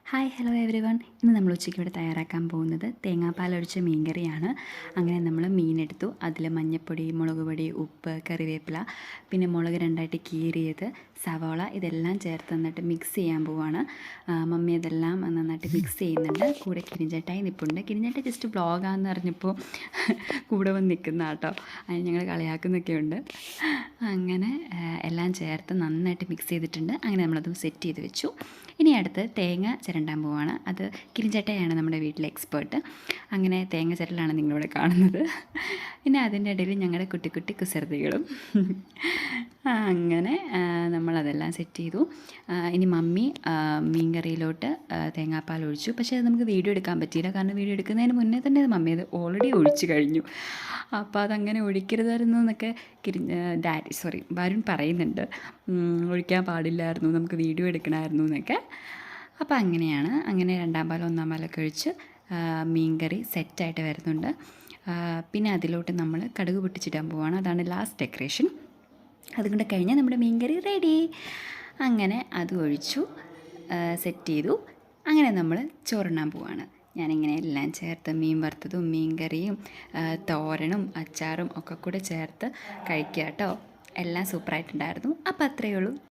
Hi hello every one. ഇന്ന് നമ്മൾ ഉച്ചയ്ക്ക് ഇവിടെ തയ്യാറാക്കാൻ പോകുന്നത് തേങ്ങാപ്പാലൊഴിച്ച മീൻ കറിയാണ്. അങ്ങനെ നമ്മൾ മീനെടുത്തു, അതിൽ മഞ്ഞൾപ്പൊടി, മുളക് പൊടി, ഉപ്പ്, കറിവേപ്പില, പിന്നെ മുളക് രണ്ടായിട്ട് കീറിയത്, സവാള ഇതെല്ലാം ചേർത്ത് നന്നായിട്ട് മിക്സ് ചെയ്യാൻ പോവുകയാണ്. മമ്മി ഇതെല്ലാം നന്നായിട്ട് മിക്സ് ചെയ്യുന്നുണ്ട്. കൂടെ കിരിഞ്ചേട്ടായി നിൽപ്പുണ്ട്. കിരിഞ്ചേട്ട ജസ്റ്റ് വ്ളോഗാന്ന് പറഞ്ഞപ്പോൾ കൂടെ വന്ന് നിൽക്കുന്ന കേട്ടോ. അതിന് ഞങ്ങൾ കളിയാക്കുന്നൊക്കെ ഉണ്ട്. അങ്ങനെ എല്ലാം ചേർത്ത് നന്നായിട്ട് മിക്സ് ചെയ്തിട്ടുണ്ട്. അങ്ങനെ നമ്മളത് സെറ്റ് ചെയ്ത് വെച്ചു. ഇനി അടുത്ത് തേങ്ങ ചിരണ്ടാൻ പോവാണ്. അത് കിരിഞ്ചട്ടയാണ് നമ്മുടെ വീട്ടിലെ എക്സ്പേർട്ട്. അങ്ങനെ തേങ്ങ ചിരലാണ് നിങ്ങളിവിടെ കാണുന്നത്. പിന്നെ അതിൻ്റെ ഇടയിൽ ഞങ്ങളുടെ കുട്ടി കുട്ടി കുസൃതികളും. അങ്ങനെ നമ്മളതെല്ലാം സെറ്റ് ചെയ്തു. ഇനി മമ്മി മീൻകറിയിലോട്ട് തേങ്ങാപ്പാൽ ഒഴിച്ചു. പക്ഷേ അത് നമുക്ക് വീഡിയോ എടുക്കാൻ പറ്റിയില്ല, കാരണം വീഡിയോ എടുക്കുന്നതിന് മുന്നേ തന്നെ മമ്മി അത് ഓൾറെഡി ഒഴിച്ചു കഴിഞ്ഞു. അപ്പോൾ അതങ്ങനെ ഒഴിക്കരുതായിരുന്നു എന്നൊക്കെ വരുൺ പറയുന്നുണ്ട്. ഒഴിക്കാൻ പാടില്ലായിരുന്നു, നമുക്ക് വീഡിയോ എടുക്കണമായിരുന്നു എന്നൊക്കെ. അപ്പോൾ അങ്ങനെയാണ്. അങ്ങനെ രണ്ടാം പാലം ഒന്നാം പാലൊക്കെ ഒഴിച്ച് മീൻകറി സെറ്റായിട്ട് വരുന്നുണ്ട്. പിന്നെ അതിലോട്ട് നമ്മൾ കടുക് പൊട്ടിച്ചിടാൻ പോവുകയാണ്. അതാണ് ലാസ്റ്റ് ഡെക്കറേഷൻ. അതുകൊണ്ട് കഴിഞ്ഞാൽ നമ്മുടെ മീൻകറി റെഡി. അങ്ങനെ അത് ഒഴിച്ചു സെറ്റ് ചെയ്തു. അങ്ങനെ നമ്മൾ ചോറുണ്ണാൻ പോവുകയാണ്. ഞാനിങ്ങനെ എല്ലാം ചേർത്ത് മീൻ വറുത്തതും മീൻ കറിയും തോരനും അച്ചാറും ഒക്കെ കൂടെ ചേർത്ത് കഴിക്കുക കേട്ടോ. എല്ലാം സൂപ്പറായിട്ടുണ്ടായിരുന്നു. അപ്പോൾ അത്രയേ ഉള്ളൂ.